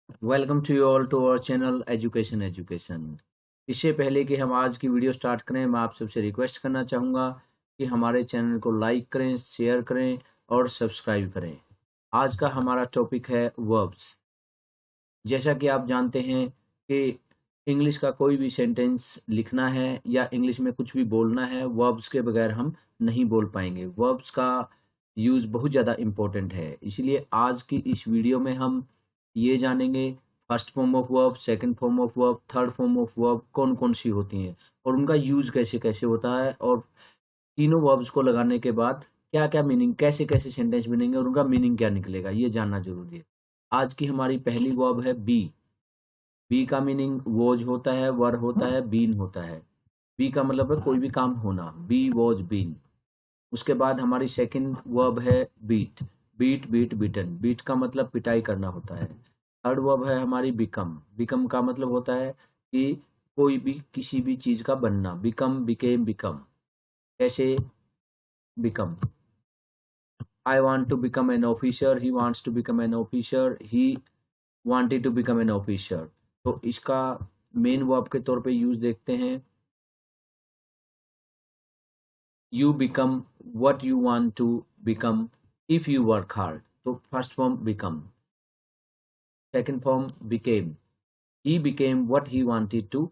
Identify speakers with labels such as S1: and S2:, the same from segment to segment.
S1: Welcome to you all to our channel education. इससे पहले कि हम आज की वीडियो स्टार्ट करें, मैं आप सबसे रिक्वेस्ट करना चाहूँगा कि हमारे चैनल को लाइक करें, शेयर करें और सब्सक्राइब करें। आज का हमारा टॉपिक है वर्ब्स। जैसा कि आप जानते हैं कि इंग्लिश का कोई भी सेंटेंस लिखना है या इंग्लिश में कुछ भी बोलना है, वर्ब्स के बगैर हम नहीं बोल पाएंगे। वर्ब्स का यूज़ बहुत ज़्यादा इम्पोर्टेंट है। इसलिए आज की इस वीडियो में हम ये जानेंगे first form of verb, second form of verb, third form of verb कौन-कौन सी होती हैं और उनका यूज़ कैसे-कैसे होता है और तीनों वर्ब्स को लगाने के बाद क्या-क्या मीनिंग, कैसे-कैसे सेंटेंस बनेंगे और उनका मीनिंग क्या निकलेगा, ये जानना ज़रूरी है। आज की हमारी पहली वर्ब है बी। बी का मीनिंग वॉज होता है, वर होता है, बीन होता है। बी का मतलब है कोई भी काम होना, बी वॉज बीन। उसके बाद हमारी सेकंड वर्ब है beat. Beat, beat, beaten. Beat का मतलब पिटाई करना होता है। थर्ड वर्ब है हमारी बिकम। बिकम का मतलब होता है कि कोई भी किसी भी चीज का बनना। Become, became, become. कैसे become? I want to become an officer, he wants to become an officer, he wanted to become an officer. तो इसका मेन वर्ब के तौर पे यूज देखते हैं। You become what you want to become if you work hard. तो first form become, second form became. He became what he wanted to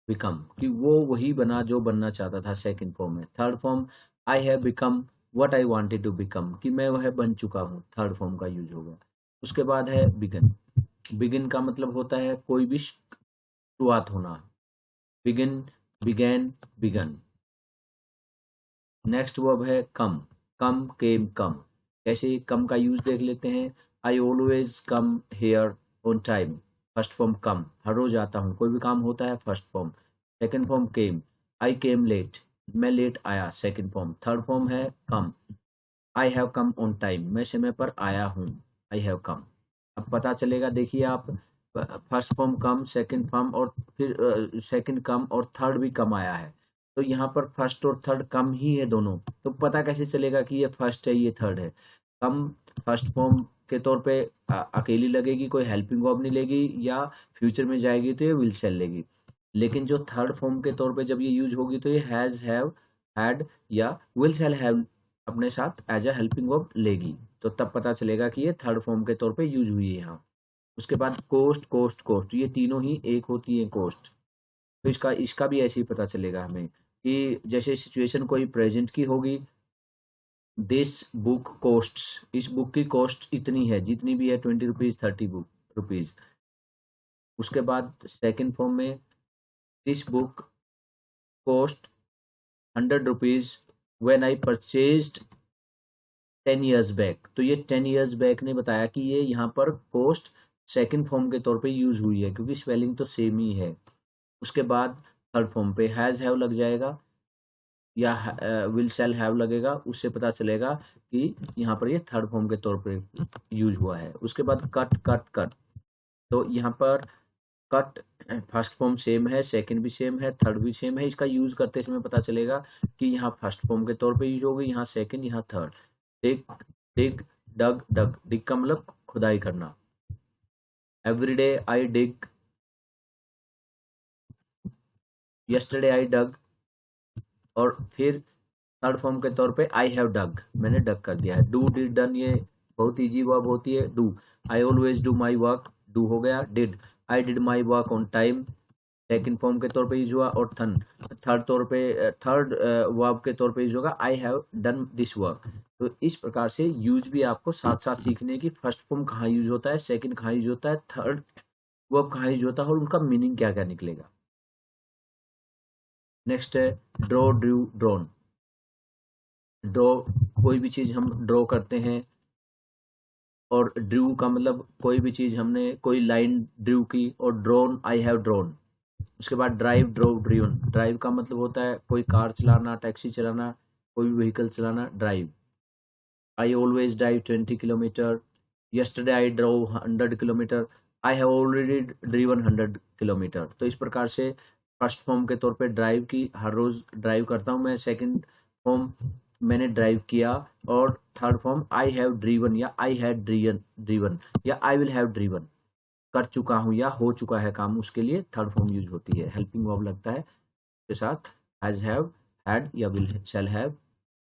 S1: become, कि वो वही बना जो बनना चाहता था, सेकंड फॉर्म में। Third form I have become what I wanted to become, कि मैं वह बन चुका हूँ, थर्ड फॉर्म का यूज होगा। उसके बाद है बिगिन। बिगिन का मतलब होता है कोई भी शुरुआत होना। Begin, began, begun. Next verb है कम। कम, केम, कम। कैसे कम का यूज देख लेते हैं। I always come here on time. First form come, हर रोज आता हूँ, कोई भी काम होता है, first form. Second form came, I came late, मैं लेट आया, सेकंड फॉर्म। थर्ड फॉर्म है come, I have come on time, मैं समय पर आया हूँ, आई हैव कम। अब पता चलेगा, देखिए आप, फर्स्ट फॉर्म कम, सेकंड फॉर्म और फिर सेकंड कम और थर्ड भी कम आया है। तो यहाँ पर फर्स्ट और थर्ड कम ही है दोनों, तो पता कैसे चलेगा कि ये फर्स्ट है ये थर्ड है? कम फर्स्ट फॉर्म के तौर पे अकेली लगेगी, कोई हेल्पिंग वर्ब नहीं लेगी, या फ्यूचर में जाएगी तो ये विल सेल लेगी। लेकिन जो थर्ड फॉर्म के तौर पे जब ये यूज होगी तो ये हैज, हैव, हैड या विल सेल हैव अपने साथ एज अ हेल्पिंग वर्ब लेगी। तो तब पता चलेगा कि ये थर्ड फॉर्म के तौर पे यूज हुई है यहाँ। उसके बाद कोस्ट, कोस्ट, कोस्ट, ये तीनों ही एक होती है, कोस्ट। तो इसका इसका भी ऐसे ही पता चलेगा हमें कि जैसे सिचुएशन कोई प्रेजेंट की होगी। दिस बुक कोस्ट्स, इस बुक की कॉस्ट इतनी है, जितनी भी है, 20 रुपीज, 30 रुपीज। उसके बाद सेकंड फॉर्म में this book cost 100 rupees when I purchased 10 years back. तो ये 10 years बैक ने बताया कि ये यहाँ पर कॉस्ट सेकंड फॉर्म के तौर पे यूज हुई है, क्योंकि स्पेलिंग तो सेम ही है। उसके बाद थर्ड फॉर्म पे हैज, हैव लग जाएगा या विल सेल हैव लगेगा, उससे पता चलेगा कि यहाँ पर ये थर्ड फॉर्म के तौर पे यूज हुआ है। उसके बाद कट, कट, कट। तो यहाँ पर कट फर्स्ट फॉर्म सेम है, सेकंड भी सेम है, थर्ड भी सेम है। इसका यूज करते समय पता चलेगा कि यहाँ फर्स्ट फॉर्म के तौर पे यूज होगी, यहाँ सेकंड, यहाँ थर्ड। डिग, डिग, डग, डग। डिग का मतलब खुदाई करना। Everyday I dig, yesterday I dug. और फिर थर्ड फॉर्म के तौर पे आई हैव डग, मैंने डग कर दिया है। डू, डिड, डन, ये बहुत इजी वर्ब होती है। Do, I always do my work, do हो गया। Did, I did my work on time, second form के तौर पे यूज हुआ। और थर्ड तौर पे, थर्ड वर्ब के तौर पे यूज होगा, I have done this work. तो इस प्रकार से यूज भी आपको साथ साथ सीखने की, फर्स्ट फॉर्म कहाँ यूज होता है, सेकंड कहाँ यूज होता है, थर्ड वर्ब कहाँ यूज होता है और उनका मीनिंग क्या क्या निकलेगा। नेक्स्ट है ड्रॉ, ड्रू, ड्रॉन। ड्रॉ, कोई भी चीज हम ड्रॉ करते हैं। और ड्रू का मतलब कोई भी चीज हमने, कोई लाइन ड्रू की। और ड्रोन, आई हैव ड्रोन। उसके बाद ड्राइव, ड्रोव, ड्रीवन। ड्राइव का मतलब होता है कोई कार चलाना, टैक्सी चलाना, कोई भी व्हीकल चलाना, drive. I always drive 20 kilometre, yesterday I drove 100 kilometre, I have already driven 100 kilometre. तो इस प्रकार से फर्स्ट फॉर्म के तौर पे ड्राइव की, हर रोज ड्राइव करता हूँ मैं। सेकंड फॉर्म मैंने ड्राइव किया। और third form I have driven या आई हैड ड्रीवन ड्रीवन या आई विल हैव ड्रीवन। कर चुका हूँ या हो चुका है काम, उसके लिए थर्ड फॉर्म यूज होती है। हेल्पिंग वर्ब लगता है के साथ हैज, हैव, हैड या विल, शैल हैव,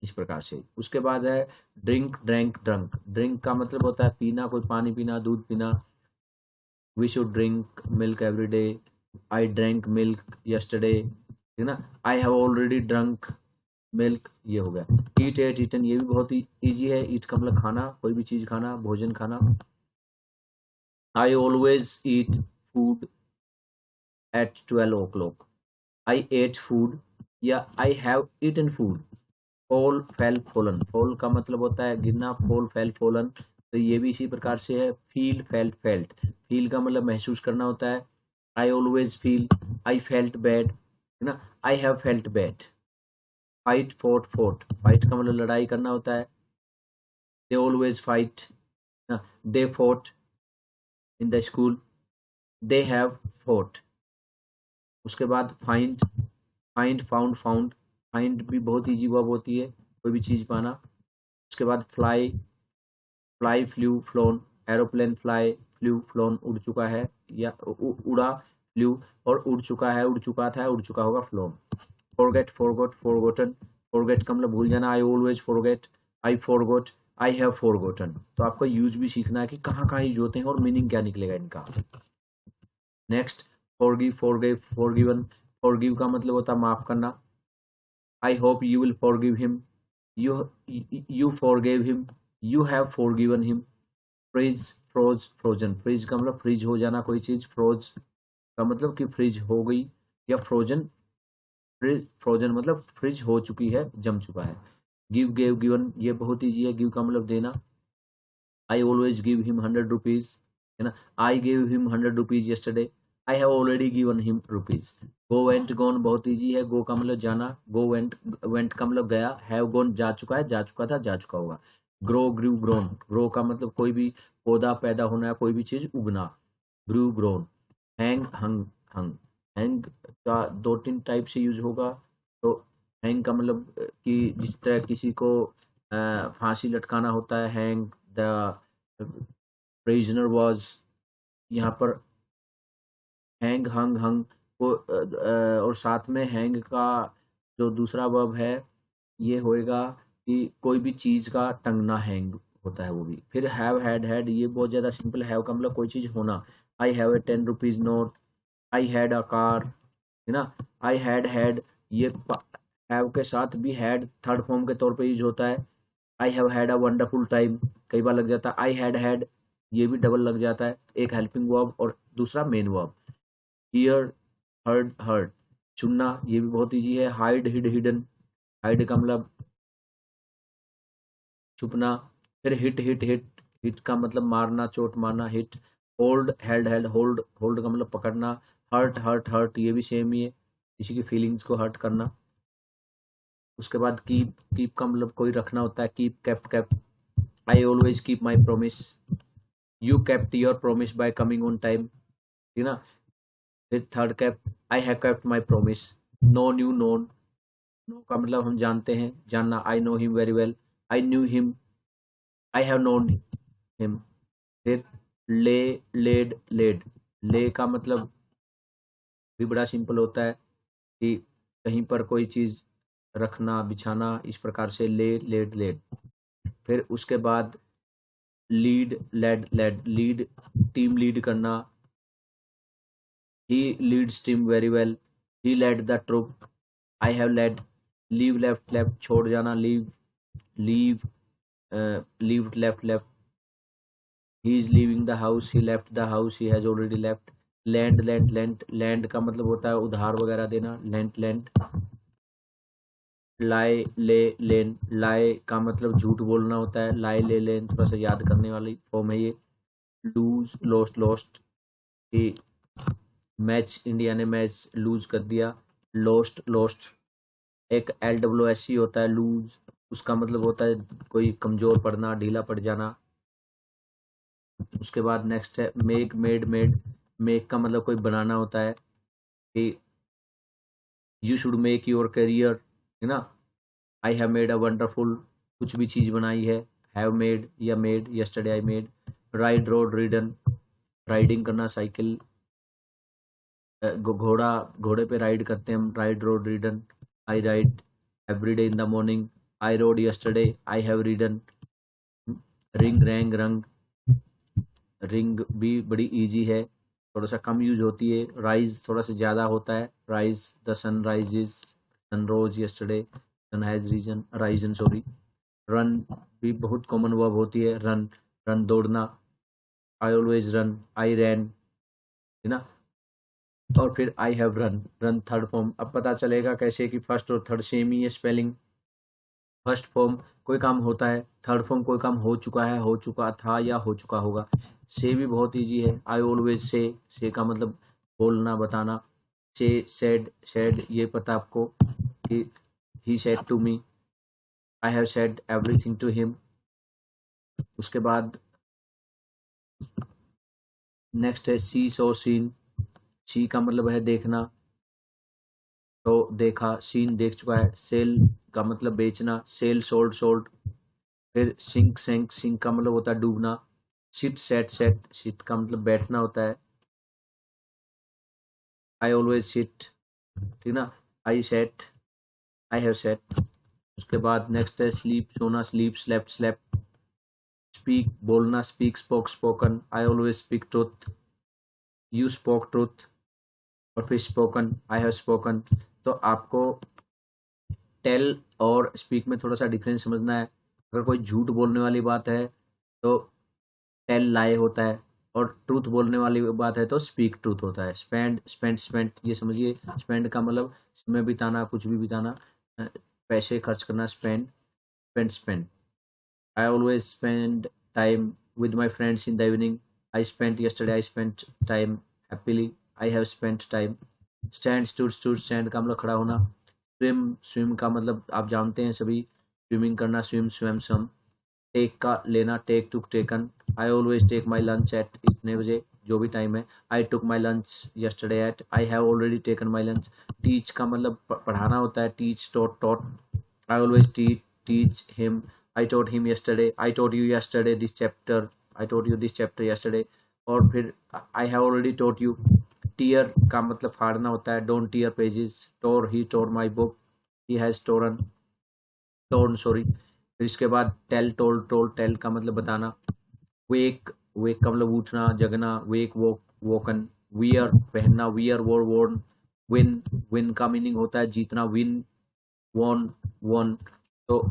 S1: इस प्रकार से। उसके बाद है ड्रिंक, ड्रैंक, ड्रंक। ड्रिंक का मतलब होता है पीना, कोई पानी पीना, दूध पीना। We should drink milk every day, I drank milk yesterday, ठीक है ना। I have already drunk milk, ये हो गया। ईट, एट, ईटन, ये भी बहुत ही ईजी है। ईट का मतलब खाना, कोई भी चीज खाना, भोजन खाना। I always eat food at 12 o'clock। I ate food या I have eaten food. Fall, fell, fallen. Fall का मतलब होता है गिरना, फॉल, फेल, फॉलन, तो ये भी इसी प्रकार से है। Feel, felt, felt. फील का मतलब महसूस करना होता है। I always feel, I felt bad, है ना। I have felt bad. Fight, fort, fort. Fight का मतलब लड़ाई करना होता है। They always fight, they fort in the school, they have fort. उसके बाद find, find, found, found. Find भी बहुत ईजी वर्ब होती है, कोई भी चीज पाना। उसके बाद fly, fly, flu, phloem. Aeroplane, fly, flu, phloem, उड़ चुका है या उड़ा, फ्लू, और उड़ चुका है, उड़ चुका था, उड़ चुका होगा, phloem. Forget, forgot, forgotten. Forget का मतलब भूल जाना, I always forget, I forgot, I have forgotten. तो आपको यूज भी सीखना है कि कहाँ कहाँ यूज होते हैं और मीनिंग क्या निकलेगा इनका। Next, forgive, forgive, forgiven. Forgive का मतलब होता है माफ करना। I hope you will forgive him, you forgive him, you have forgiven him. Freeze, froze, frozen. Freeze का मतलब फ्रीज हो जाना कोई चीज, फ्रोज का मतलब कि फ्रीज हो गई, या फ्रोजन, फ्रीज, फ्रोजन मतलब फ्रीज हो चुकी है, जम चुका है। गिव, गेव, गिवन, ये बहुत ईजी है। गिव का मतलब देना। I always give him 100 rupees, है ना। I give him 100 rupees yesterday, I have already given him rupees. Go, went, gone बहुत ईजी है। गो का मतलब जाना, गो वेंट, वेंट का मतलब गया। हैव गॉन जा चुका है, जा चुका था, जा चुका होगा। ग्रो, ग्रू, ग्रोन। ग्रो का मतलब कोई भी पौधा पैदा होना या कोई भी चीज उगना, ग्रू, ग्रोन। हैंग, हंग, हंग। हैंग का दो तीन टाइप से यूज होगा। तो हैंग का मतलब कि जिस तरह किसी को फांसी लटकाना होता है, हैंग द प्रिजनर वाज, यहाँ पर हैंग, हंग, हंग को और साथ में हैंग का जो दूसरा वर्ब है ये होएगा कि कोई भी चीज का टंगना, हैंग होता है वो भी। फिर हैव, हैड, हैड, ये बहुत ज्यादा सिंपल। हैव का मतलब कोई चीज होना। I have a 10 rupees note, I had a car, है ना। आई हैड, ये हैव के साथ भी हैड थर्ड फॉर्म के तौर पे यूज होता है। I have had a wonderful time, कई बार लग जाता है। आई हैड, ये भी डबल लग जाता है, एक हेल्पिंग वर्ब और दूसरा main verb. Here, heard, heard, चुनना, ये भी बहुत इजी है। Hide, hide, hidden. हाइड का मतलब छुपना। फिर हिट, हिट, हिट, हिट का मतलब मारना, चोट मारना, hit. Hold, held, held, hold, hold का मतलब पकड़ना। हर्ट, हर्ट, हर्ट, ये भी सेम ही है, किसी की फीलिंग्स को हर्ट करना। उसके बाद कीप, कीप का मतलब कोई रखना होता है, keep, kept, kept. I always keep my promise, you kept your promise by coming on time, ठीक है ना। फिर third kept, I have kept my promise. Know, knew, known. Know का मतलब हम जानते हैं, जानना। I know him very well, I knew him, I have known him. फिर ले, लेड, लेड। ले का मतलब भी बड़ा सिंपल होता है कि कहीं पर कोई चीज रखना, बिछाना, इस प्रकार से ले, लेड, लेड। फिर उसके बाद lead, led, led. Lead, team lead करना। He leads team very well, he led the troop, I have led. Leave, left, left, छोड़ जाना, leave, leave, leave, left, left. He is leaving the house, he left the house, he has already left. Land, land, land, land का मतलब होता है उधार वगैरह देना, land, land. लाई, ले, लेन। लाई का मतलब झूठ बोलना होता है, लाई, ले, लेन, थोड़ा सा याद करने वाली फॉर्म है ये। लूज, लोस्ट, लोस्ट, कि मैच, इंडिया ने मैच लूज कर दिया, लोस्ट, लोस्ट। एक LWSC होता है, लूज, उसका मतलब होता है कोई कमजोर पड़ना, ढीला पड़ जाना। उसके बाद नेक्स्ट है मेक, मेड, मेड। मेक का मतलब कोई बनाना होता है कि you should make your career, है ना। I have made a wonderful, कुछ भी चीज बनाई है। हैव मेड या made, yesterday I made. Ride, road, रीडन, riding करना, साइकिल, घोड़े पे राइड करते हैं हम, ride, road, रीडन, I ride every day in the morning, I road yesterday, I have रीडन, ring, wrong, रंग, रिंग भी बड़ी इजी है, थोड़ा सा कम यूज होती है, राइज थोड़ा सा ज़्यादा होता है, rise, the sun rises, sun rose yesterday, sun has risen risen sorry, run भी बहुत कॉमन वर्ब होती है, रन, रन दौड़ना, आई ऑलवेज रन, आई रैन, है ना, और फिर I have run, run third form. अब पता चलेगा कैसे कि फर्स्ट और थर्ड सेम ही है स्पेलिंग। फर्स्ट फॉर्म कोई काम होता है, थर्ड फॉर्म कोई काम हो चुका है, हो चुका था या हो चुका होगा। से भी बहुत इजी है, आई ऑलवेज से का मतलब बोलना, बताना, से, सेड, सेड ये पता आपको कि he said to me, I have said everything to him. उसके बाद नेक्स्ट है सी, सो, सीन। सी का मतलब है देखना, तो देखा, सीन देख चुका है, सेल का मतलब बेचना, सेल, सोल्ड, सोल्ड। फिर सिंक, सेंक, सिंक का मतलब होता है डूबना, सिट, सेट, सेट, सिट का मतलब बैठना होता है, आई ऑलवेज सिट, ठीक ना, आई सेट, आई हैव सेट। उसके बाद नेक्स्ट है स्लीप, सोना, स्लीप, स्लेप्ट, स्लेप्ट। स्पीक, बोलना, speak, spoke, spoken, I always speak truth, you spoke truth, और फिर स्पोकन, आई हैव स्पोकन। तो आपको टेल और स्पीक में थोड़ा सा डिफरेंस समझना है। अगर कोई झूठ बोलने वाली बात है तो टेल लाई होता है, और ट्रूथ बोलने वाली बात है तो स्पीक ट्रूथ होता है। स्पेंड, स्पेंड, स्पेंड, ये समझिए, स्पेंड का मतलब समय बिताना, कुछ भी बिताना, पैसे खर्च करना, spend, spend, spend. I always spend time with my friends in the evening, I spent yesterday, I spent time happily, I have spent time. Stand, stood, stood, stand का मतलब खड़ा होना। स्विम, स्विम का मतलब आप जानते हैं सभी, स्विमिंग करना, स्विम, स्वयं, स्वम। टेक का लेना, take, took, taken. I always take my lunch at इतने बजे, जो भी टाइम है। I took my lunch yesterday at, I have already taken my lunch. Teach का मतलब पढ़ाना होता है, teach, taught, taught. I always teach him, I taught him yesterday, I taught you yesterday this chapter, I taught you this chapter yesterday. और फिर I have already taught you. Tear का मतलब फाड़ना होता है, don't tear pages. Tore, he tore my book, he has torn, torn sorry. फिर इसके बाद tell, told, told, tell का मतलब बताना। वेक, वेक का मतलब उठना, जगना, वेक, वोक, वोकन। वियर, पहनना, wear, wore, worn. Win, win का मीनिंग होता है जीतना, विन, वॉन, वॉन। तो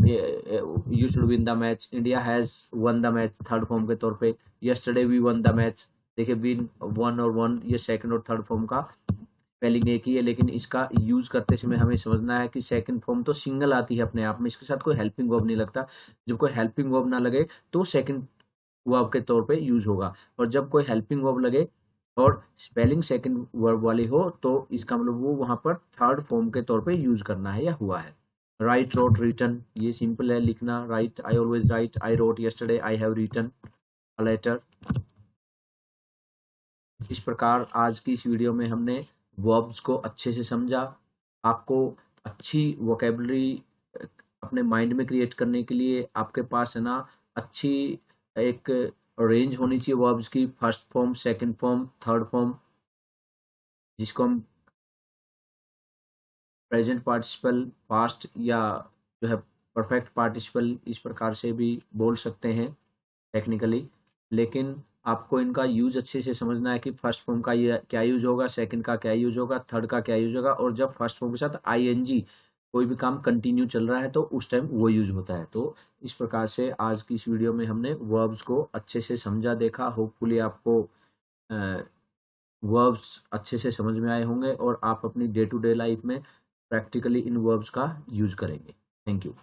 S1: you should win the match, India has won the match, third form के तौर पे। Yesterday we won the match. देखिए विन, वन और वन, ये सेकंड और थर्ड फॉर्म का स्पेलिंग एक ही है, लेकिन इसका यूज करते समय हमें समझना है कि सेकंड फॉर्म तो सिंगल आती है अपने आप में, इसके साथ कोई हेल्पिंग वर्ब नहीं लगता। जब कोई हेल्पिंग वर्ब ना लगे तो सेकंड वर्ब के तौर पे यूज होगा, और जब कोई हेल्पिंग वर्ब लगे और स्पेलिंग सेकंड वर्ब वाली हो तो इसका मतलब वो वहां पर थर्ड फॉर्म के तौर पे यूज करना है या हुआ है। राइट, रोट, रिटन, ये सिंपल है लिखना, write, I always write, I wrote yesterday, I have written a letter. इस प्रकार आज की इस वीडियो में हमने वर्ब्स को अच्छे से समझा। आपको अच्छी वोकेबलरी अपने माइंड में क्रिएट करने के लिए आपके पास है ना अच्छी एक रेंज होनी चाहिए वर्ब्स की, first form, second form, third form, जिसको हम प्रेजेंट पार्टिसिपल, पास्ट, या जो है परफेक्ट पार्टिसिपल, इस प्रकार से भी बोल सकते हैं टेक्निकली। लेकिन आपको इनका यूज अच्छे से समझना है कि फर्स्ट फॉर्म का ये क्या यूज होगा, सेकंड का क्या यूज होगा, थर्ड का क्या यूज होगा, और जब फर्स्ट फॉर्म के साथ आईएनजी कोई भी काम कंटिन्यू चल रहा है तो उस टाइम वो यूज होता है। तो इस प्रकार से आज की इस वीडियो में हमने वर्ब्स को अच्छे से समझा, देखा। होपफुली आपको वर्ब्स अच्छे से समझ में आए होंगे और आप अपनी डे टू डे लाइफ में प्रैक्टिकली इन वर्ब्स का यूज करेंगे। Thank you.